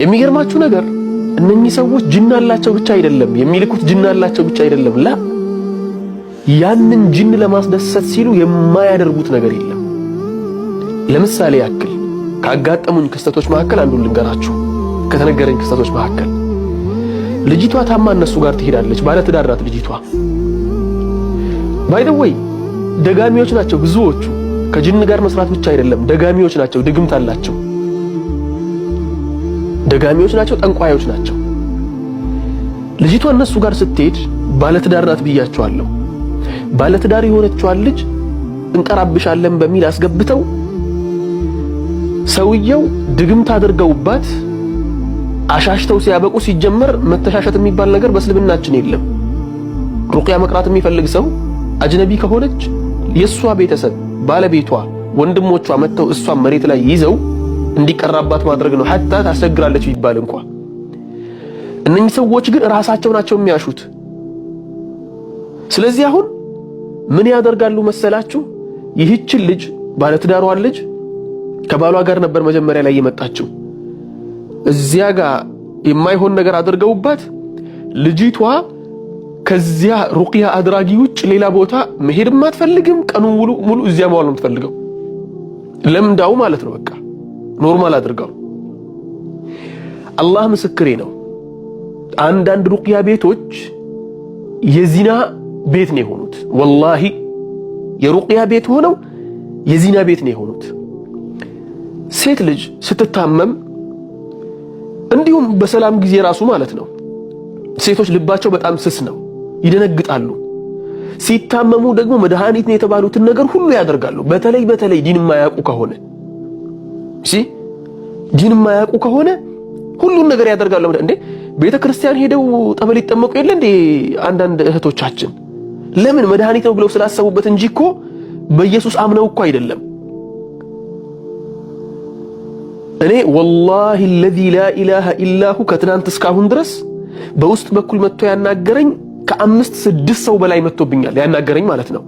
የሚገርማችሁ ነገር እነኚህ ሰዎች ጅን አላቸው ብቻ አይደለም የሚልኩት፣ ጅን አላቸው ብቻ አይደለም ያንን ጅን ለማስደሰት ሲሉ የማያደርጉት ነገር የለም። ለምሳሌ ያክል ካጋጠሙኝ ክስተቶች መካከል አንዱን ልንገራችሁ። ከተነገረኝ ክስተቶች መካከል ልጅቷ ታማ እነሱ ጋር ትሄዳለች። ባለ ትዳር ናት ልጅቷ። ባይ ዘ ወይ ደጋሚዎች ናቸው ብዙዎቹ። ከጅን ጋር መስራት ብቻ አይደለም፣ ደጋሚዎች ናቸው፣ ድግምት አላቸው። ደጋሚዎች ናቸው፣ ጠንቋዮች ናቸው። ልጅቷ እነሱ ጋር ስትሄድ ባለ ትዳር ናት ብያቸዋለሁ። ባለ ትዳር የሆነችዋን ልጅ እንቀራብሻለን በሚል አስገብተው ሰውየው ድግምት አድርገውባት አሻሽተው ሲያበቁ፣ ሲጀመር መተሻሸት የሚባል ነገር በእስልምናችን የለም። ሩቅያ መቅራት የሚፈልግ ሰው አጅነቢ ከሆነች የሷ ቤተሰብ ባለቤቷ፣ ወንድሞቿ መተው እሷን መሬት ላይ ይዘው እንዲቀራባት ማድረግ ነው። ሐታ ታስቸግራለች ቢባል እንኳን። እነኚህ ሰዎች ግን ራሳቸው ናቸው የሚያሹት። ስለዚህ አሁን ምን ያደርጋሉ መሰላችሁ? ይህችን ልጅ ባለትዳሯን ልጅ ከባሏ ጋር ነበር መጀመሪያ ላይ የመጣችው። እዚያ ጋር የማይሆን ነገር አድርገውባት ልጅቷ ከዚያ ሩቅያ አድራጊ ውጭ ሌላ ቦታ መሄድም አትፈልግም። ቀኑን ሙሉ እዚያ መዋል ነው የምትፈልገው። ለምዳው ማለት ነው። በቃ ኖርማል አድርገው። አላህ ምስክሬ ነው። አንዳንድ ሩቅያ ቤቶች የዚና ቤት ነው የሆኑት። ወላሂ የሩቅያ ቤት ሆነው የዚና ቤት ነው የሆኑት። ሴት ልጅ ስትታመም እንዲሁም በሰላም ጊዜ ራሱ ማለት ነው ሴቶች ልባቸው በጣም ስስ ነው፣ ይደነግጣሉ። ሲታመሙ ደግሞ መድኃኒት ነው የተባሉትን ነገር ሁሉ ያደርጋሉ። በተለይ ዲን የማያውቁ ከሆነ ዲን የማያውቁ ከሆነ ሁሉን ነገር ያደርጋሉ። እንዴ ቤተክርስቲያን ሄደው ጠበል ይጠመቁ የለ እንዴ አንዳንድ እህቶቻችን? ለምን? መድኃኒት ነው ብለው ስላሰቡበት እንጂ እኮ በኢየሱስ አምነው እኮ አይደለም። እኔ ወላሂ الذي لا اله الا هو ከትናንት እስካሁን ድረስ በውስጥ በኩል መጥቶ ያናገረኝ ከአምስት ስድስት ሰው በላይ መጥቶብኛል። ያናገረኝ ማለት ነው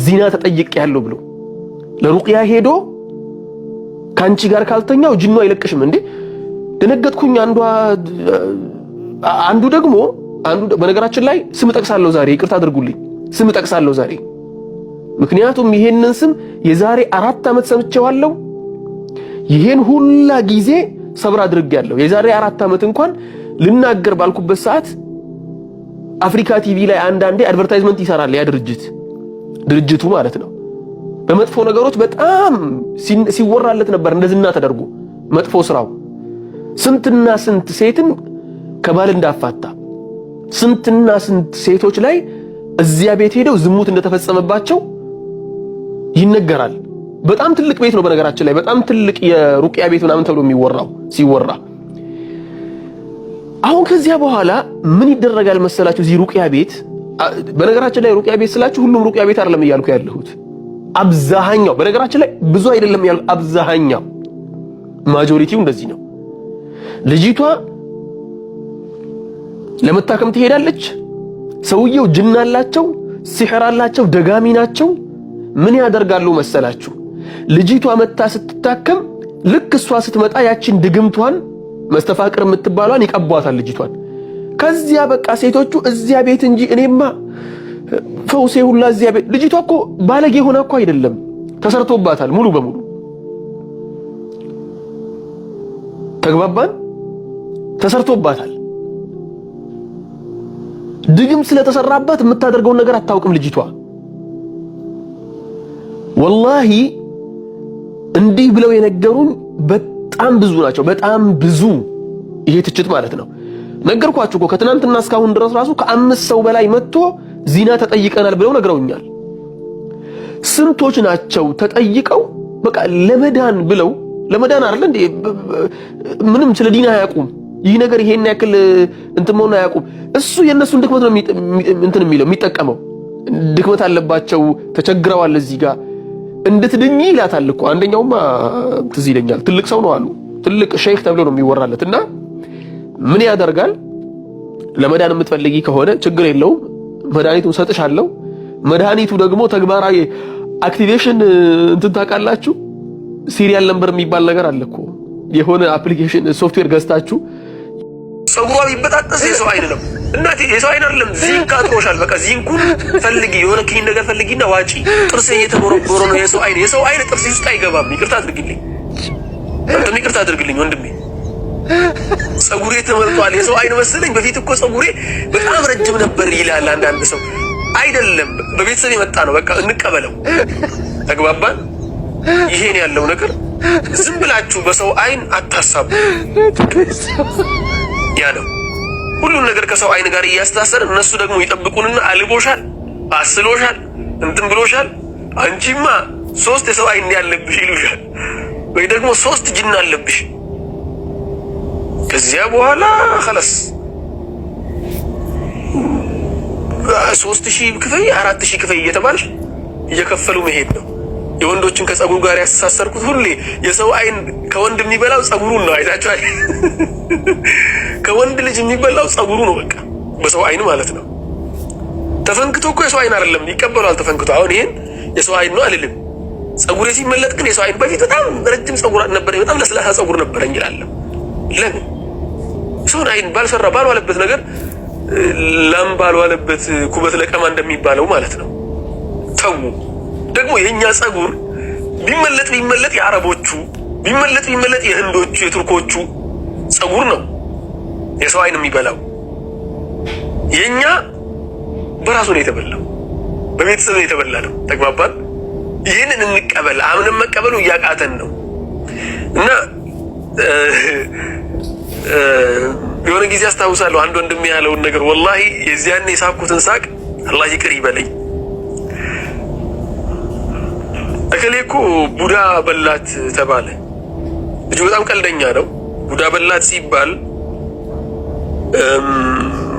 ዚና ተጠይቅ ያለው ብሎ ለሩቅያ ሄዶ ካንቺ ጋር ካልተኛው ጅኑ አይለቅሽም እንዴ? ደነገጥኩኝ። አንዱ ደግሞ በነገራችን ላይ ስም ጠቅሳለሁ ዛሬ፣ ይቅርታ አድርጉልኝ፣ ስም ጠቅሳለሁ ዛሬ። ምክንያቱም ይሄንን ስም የዛሬ 4 ዓመት ሰምቼዋለሁ። ይሄን ሁላ ጊዜ ሰብር አድርጌያለሁ። የዛሬ 4 ዓመት እንኳን ልናገር ባልኩበት ሰዓት አፍሪካ ቲቪ ላይ አንዳንዴ አድቨርታይዝመንት ይሰራል ያ ድርጅቱ ማለት ነው። በመጥፎ ነገሮች በጣም ሲወራለት ነበር እንደዝና ተደርጎ መጥፎ ስራው። ስንትና ስንት ሴትን ከባል እንዳፋታ፣ ስንትና ስንት ሴቶች ላይ እዚያ ቤት ሄደው ዝሙት እንደተፈጸመባቸው ይነገራል። በጣም ትልቅ ቤት ነው በነገራችን ላይ፣ በጣም ትልቅ የሩቅያ ቤት ምናምን ተብሎ ሲወራ። አሁን ከዚያ በኋላ ምን ይደረጋል መሰላችሁ? እዚህ ሩቅያ ቤት፣ በነገራችን ላይ ሩቅያ ቤት ስላችሁ ሁሉም ሩቅያ ቤት አይደለም እያልኩ ያለሁት፣ አብዛኛው፣ በነገራችን ላይ ብዙ አይደለም ያልኩት፣ አብዛኛው ማጆሪቲው እንደዚህ ነው። ልጅቷ ለመታከም ትሄዳለች። ሰውየው ጅን አላቸው፣ ሲሕር አላቸው፣ ደጋሚ ናቸው። ምን ያደርጋሉ መሰላችሁ? ልጅቷ መታ ስትታከም ልክ እሷ ስትመጣ ያችን ድግምቷን መስተፋቅር የምትባሏን ይቀቧታል ልጅቷን። ከዚያ በቃ ሴቶቹ እዚያ ቤት እንጂ እኔማ ፈውሴ ሁላ እዚያ ቤት። ልጅቷ እኮ ባለጌ ሆና እኮ አይደለም፣ ተሰርቶባታል ሙሉ በሙሉ። ተግባባን? ተሰርቶባታል። ድግም ስለተሰራባት የምታደርገውን ነገር አታውቅም ልጅቷ። ወላሂ እንዲህ ብለው የነገሩን በጣም ብዙ ናቸው፣ በጣም ብዙ። ይሄ ትችት ማለት ነው። ነገርኳችሁ እኮ ከትናንትና እስካሁን ድረስ ራሱ ከ5 ሰው በላይ መጥቶ ዚና ተጠይቀናል ብለው ነግረውኛል። ስንቶች ናቸው ተጠይቀው በቃ ለመዳን ብለው፣ ለመዳን አይደል እንዴ? ምንም ስለ ዲን አያውቁም። ይህ ነገር ይሄን ያክል እንትን መሆን አያውቁም። እሱ የነሱን ድክመት ነው እንትን የሚጠቀመው። ድክመት አለባቸው፣ ተቸግረዋል። እዚህ ጋር እንድትድኝ ይላታል እኮ። አንደኛውማ ትዝ ይለኛል፣ ትልቅ ሰው ነው አሉ፣ ትልቅ ሼክ ተብሎ ነው የሚወራለት። እና ምን ያደርጋል? ለመዳን የምትፈልጊ ከሆነ ችግር የለውም መድኃኒቱን ሰጥሻለሁ። መድኃኒቱ ደግሞ ተግባራዊ አክቲቬሽን እንትን ታውቃላችሁ፣ ሲሪያል ነምበር የሚባል ነገር አለ እኮ። የሆነ አፕሊኬሽን ሶፍትዌር ገዝታችሁ ጸጉሯ ቢበጣጠስ የሰው አይን ነው እናቴ፣ የሰው አይን አይደለም። ዚንክ አጥሮሻል። በቃ ዚንኩን ፈልጊ፣ የሆነ ኪኒን ነገር ፈልጊና ዋጪ። ጥርሴ እየተቦረቦረ ነው። የሰው አይን ጥርሴ ውስጥ አይገባም። ይቅርታ አድርግልኝ፣ አንተም ይቅርታ አድርግልኝ ወንድሜ። ጸጉሬ ተመልጧል። የሰው አይን መሰለኝ። በፊት እኮ ጸጉሬ በጣም ረጅም ነበር ይላል አንዳንድ ሰው። አይደለም፣ በቤተሰብ የመጣ ነው። በቃ እንቀበለው። ተግባባን? ይሄን ያለው ነገር ዝም ብላችሁ በሰው አይን አታሳቡ። ያ ነው ሁሉን ነገር ከሰው አይን ጋር እያስተሳሰር እነሱ ደግሞ ይጠብቁንና አልቦሻል፣ አስሎሻል፣ እንትን ብሎሻል፣ አንቺማ 3 የሰው አይን ያለብሽ ይሉሻል፣ ወይ ደግሞ 3 ጅን አለብሽ። ከዚያ በኋላ خلاص 3000 ክፈይ 4000 ክፈይ እየተባልሽ እየከፈሉ መሄድ ነው። የወንዶችን ከጸጉሩ ጋር ያስተሳሰርኩት ሁሌ የሰው አይን ከወንድ የሚበላው ጸጉሩን ነው። አይታችኋል? ከወንድ ልጅ የሚበላው ጸጉሩ ነው። በቃ በሰው አይን ማለት ነው። ተፈንክቶ እኮ የሰው አይን አይደለም፣ ይቀበላል ተፈንክቶ። አሁን ይሄን የሰው አይን ነው አልልም። ጸጉሬ ሲመለጥ ግን የሰው አይን። በፊት በጣም ረጅም ጸጉር ነበር፣ በጣም ለስላሳ ጸጉር ነበረኝ ይላል። ለምን ሰው አይን ባልሰራ ባልዋለበት ነገር ላም ባልዋለበት ኩበት ለቀማ እንደሚባለው ማለት ነው። ተው ደግሞ የኛ ጸጉር ቢመለጥ የአረቦቹ ቢመለጥ የህንዶቹ የቱርኮቹ ጸጉር ነው የሰው አይን የሚበላው። የኛ በራሱ ነው የተበላው፣ በቤተሰብ ነው የተበላ ነው። ተግባባን? ይህንን እንቀበል። አምነን መቀበሉ እያቃተን ነው። እና የሆነ ጊዜ አስታውሳለሁ አንድ ወንድም ያለውን ነገር ወላሂ የዚያን የሳቅኩትን ሳቅ አላህ ይቅር ይበለኝ። እከሌ እኮ ቡዳ በላት ተባለ። ልጁ በጣም ቀልደኛ ነው። ቡዳ በላት ሲባል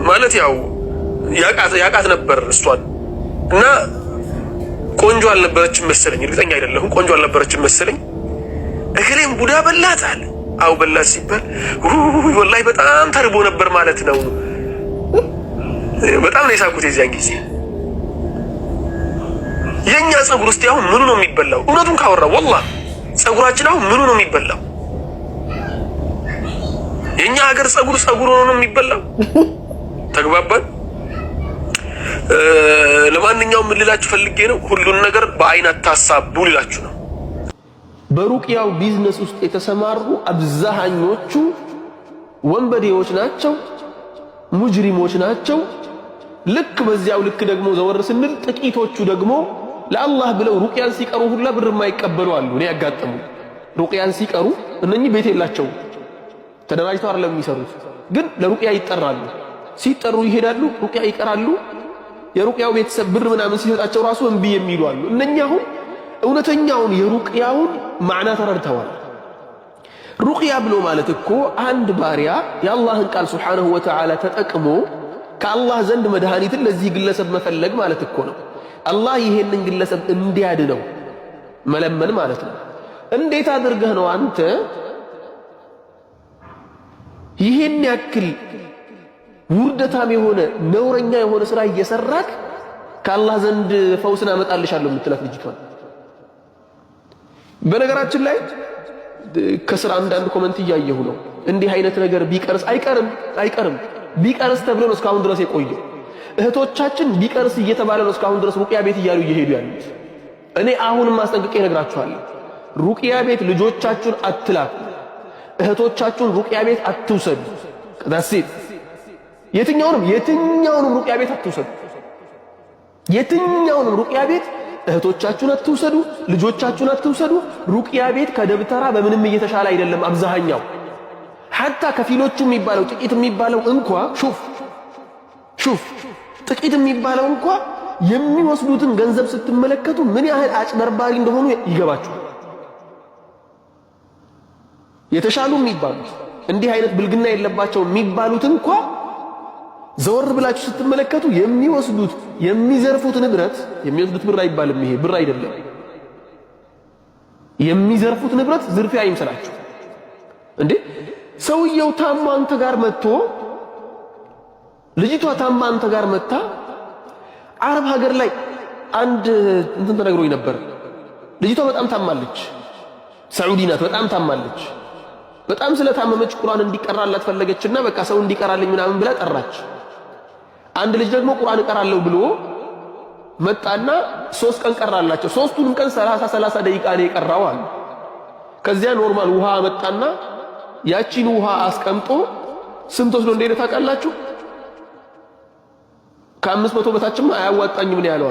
ማለት ያው ያቃት ነበር እሷን እና ቆንጆ አልነበረችም መሰለኝ፣ እርግጠኛ አይደለሁም። ቆንጆ አልነበረችም መሰለኝ። እከሌም ቡዳ በላት አለ። አው በላት ሲባል ወላሂ በጣም ተርቦ ነበር ማለት ነው። በጣም ነው የሳቁት የዚያን ጊዜ። የኛ ጸጉር ውስጥ አሁን ምኑ ነው የሚበላው? እውነቱን ካወራ ወላሂ ጸጉራችን አሁን ምኑ ነው የሚበላው? የኛ ሀገር ጸጉር ሆኖ ነው የሚበላው። ተግባባን? ለማንኛውም ምን ልላችሁ ፈልጌ ነው፣ ሁሉን ነገር በአይን አታሳቡ ልላችሁ ነው። በሩቅያው ቢዝነስ ውስጥ የተሰማሩ አብዛኞቹ ወንበዴዎች ናቸው፣ ሙጅሪሞች ናቸው። ልክ በዚያው ልክ ደግሞ ዘወር ስንል ጥቂቶቹ ደግሞ ለአላህ ብለው ሩቅያን ሲቀሩ ሁላ ብር የማይቀበሉ አሉ። እኔ ያጋጠሙ ሩቅያን ሲቀሩ እነኚህ ቤት የላቸው ተደራጅተው አይደለም የሚሰሩት፣ ግን ለሩቅያ ይጠራሉ። ሲጠሩ ይሄዳሉ፣ ሩቅያ ይቀራሉ። የሩቅያው ቤተሰብ ብር ምናምን ሲሰጣቸው ራሱ እምቢ የሚሉ አሉ። እነኛ አሁን እውነተኛውን የሩቅያውን ማዕና ተረድተዋል። ሩቅያ ብሎ ማለት እኮ አንድ ባሪያ የአላህን ቃል ሱብሓነሁ ወተዓላ ተጠቅሞ ከአላህ ዘንድ መድኃኒትን ለዚህ ግለሰብ መፈለግ ማለት እኮ ነው። አላህ ይሄንን ግለሰብ እንዲያድነው መለመን ማለት ነው። እንዴት አድርገህ ነው አንተ ይሄን ያክል ውርደታም የሆነ ነውረኛ የሆነ ስራ እየሰራክ ከአላህ ዘንድ ፈውስን አመጣልሻለሁ የምትላት ልጅቷን? በነገራችን ላይ ከስራ አንዳንድ ኮመንት እያየሁ ነው። እንዲህ አይነት ነገር ቢቀርስ አይቀርም ቢቀርስ ተብሎ ነው እስካሁን ድረስ የቆየው። እህቶቻችን ቢቀርስ እየተባለ ነው እስካሁን ድረስ ሩቅያ ቤት እያሉ እየሄዱ ያሉት። እኔ አሁንም ማስጠንቀቂያ እነግራችኋለሁ። ሩቅያ ቤት ልጆቻችሁን አትላኩ። እህቶቻችሁን ሩቅያ ቤት አትውሰዱ። ከዳሴት የትኛውንም ሩቅያ ቤት አትውሰዱ። የትኛውንም ሩቅያ ቤት እህቶቻችሁን አትውሰዱ፣ ልጆቻችሁን አትውሰዱ። ሩቅያ ቤት ከደብተራ በምንም እየተሻለ አይደለም። አብዛኛው ሐታ ከፊሎቹ የሚባለው ጥቂት የሚባለው እንኳ ሹፍ ጥቂት የሚባለው እንኳ የሚወስዱትን ገንዘብ ስትመለከቱ ምን ያህል አጭበርባሪ እንደሆኑ ይገባችኋል። የተሻሉ የሚባሉት እንዲህ አይነት ብልግና የለባቸው የሚባሉት እንኳ ዘወር ብላችሁ ስትመለከቱ የሚዘርፉት ንብረት የሚወስዱት ብር አይባልም። ይሄ ብር አይደለም። የሚዘርፉት ንብረት ዝርፊያ አይምሰላችሁ እንዴ! ሰውየው ታማ አንተ ጋር መጥቶ ልጅቷ ታማ አንተ ጋር መጣ። አረብ ሀገር ላይ አንድ እንትን ተነግሮኝ ነበር። ልጅቷ በጣም ታማለች፣ ሳዑዲ ናት፣ በጣም ታማለች። በጣም ስለታመመች ቁርአን እንዲቀራላት ፈለገችና በቃ ሰው እንዲቀራልኝ ምናምን ብላ ጠራች። አንድ ልጅ ደግሞ ቁርአን እቀራለሁ ብሎ መጣና 3 ቀን ቀራላቸው። 3ቱንም ቀን 30 ደቂቃ ነው የቀራው አለ። ከዚያ ኖርማል ውሃ መጣና ያቺን ውሃ አስቀምጦ ስንት ወስዶ እንደሄደ ታውቃላችሁ? ከ500 በታችማ አያዋጣኝም ነው ያለው።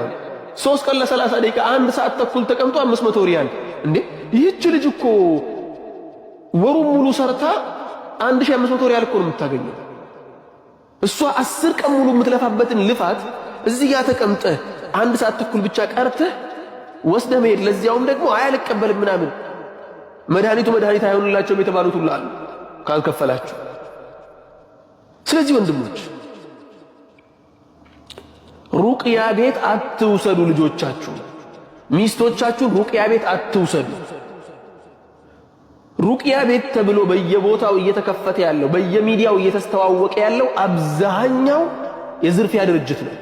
3 ቀን ለ30 ደቂቃ 1 ሰዓት ተኩል ተቀምጦ 500 ሪያል። እንዴ ይህች ልጅ እኮ ወሩን ሙሉ ሰርታ 1500 ሪያል እኮ ነው የምታገኘው። እሷ 10 ቀን ሙሉ የምትለፋበትን ልፋት እዚህ ጋር ተቀምጠህ 1 ሰዓት ተኩል ብቻ ቀርተህ ወስደህ መሄድ፣ ለዚያውም ደግሞ አያልቀበልም ምናምን። መድኃኒት አይሆንላቸውም የተባሉት ሁሉ አሉ ካልከፈላችሁ። ስለዚህ ወንድሞች ሩቅያ ቤት አትውሰዱ። ልጆቻችሁ ሚስቶቻችሁን ሩቅያ ቤት አትውሰዱ። ሩቅያ ቤት ተብሎ በየቦታው እየተከፈተ ያለው በየሚዲያው እየተስተዋወቀ ያለው አብዛኛው የዝርፊያ ድርጅት ነው።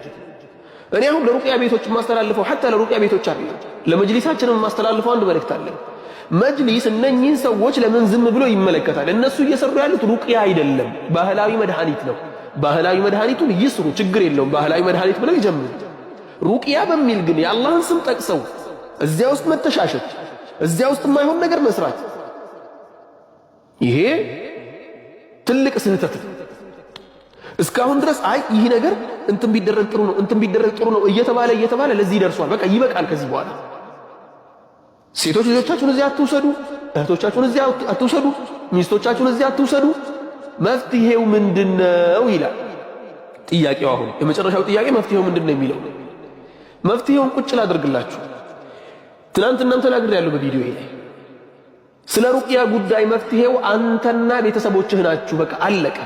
እኔ አሁን ለሩቅያ ቤቶች ማስተላልፈው ሐታ ለሩቅያ ቤቶች አይደለም፣ ለመጅሊሳችንም ማስተላልፈው አንድ መልእክት አለ። መጅሊስ እነኚህን ሰዎች ለምን ዝም ብሎ ይመለከታል? እነሱ እየሰሩ ያሉት ሩቅያ አይደለም፣ ባህላዊ መድኃኒት ነው። ባህላዊ መድኃኒቱን ይስሩ፣ ችግር የለውም። ባህላዊ መድኃኒት ብለው ይጀምሩ። ሩቅያ በሚል ግን የአላህን ስም ጠቅሰው እዚያ ውስጥ መተሻሸት፣ እዚያ ውስጥ የማይሆን ነገር መስራት፣ ይሄ ትልቅ ስህተት ነው። እስካሁን ድረስ አይ ይህ ነገር እንትን ቢደረግ ጥሩ ነው፣ እንትን ቢደረግ ጥሩ ነው እየተባለ ለዚህ ደርሷል። በቃ ይበቃል። ከዚህ በኋላ ሴቶች ልጆቻችሁን እዚያ አትውሰዱ፣ እህቶቻችሁን እዚያ አትውሰዱ፣ ሚስቶቻችሁን እዚያ አትውሰዱ። መፍትሄው ምንድነው ይላል ጥያቄው። አሁን የመጨረሻው ጥያቄ መፍትሄው ምንድነው የሚለው። መፍትሄውን ቁጭ ላድርግላችሁ። ትናንትናም ተናግሬያለሁ በቪዲዮ ላይ ስለ ሩቅያ ጉዳይ። መፍትሄው አንተና ቤተሰቦችህ ናችሁ። በቃ አለቀ።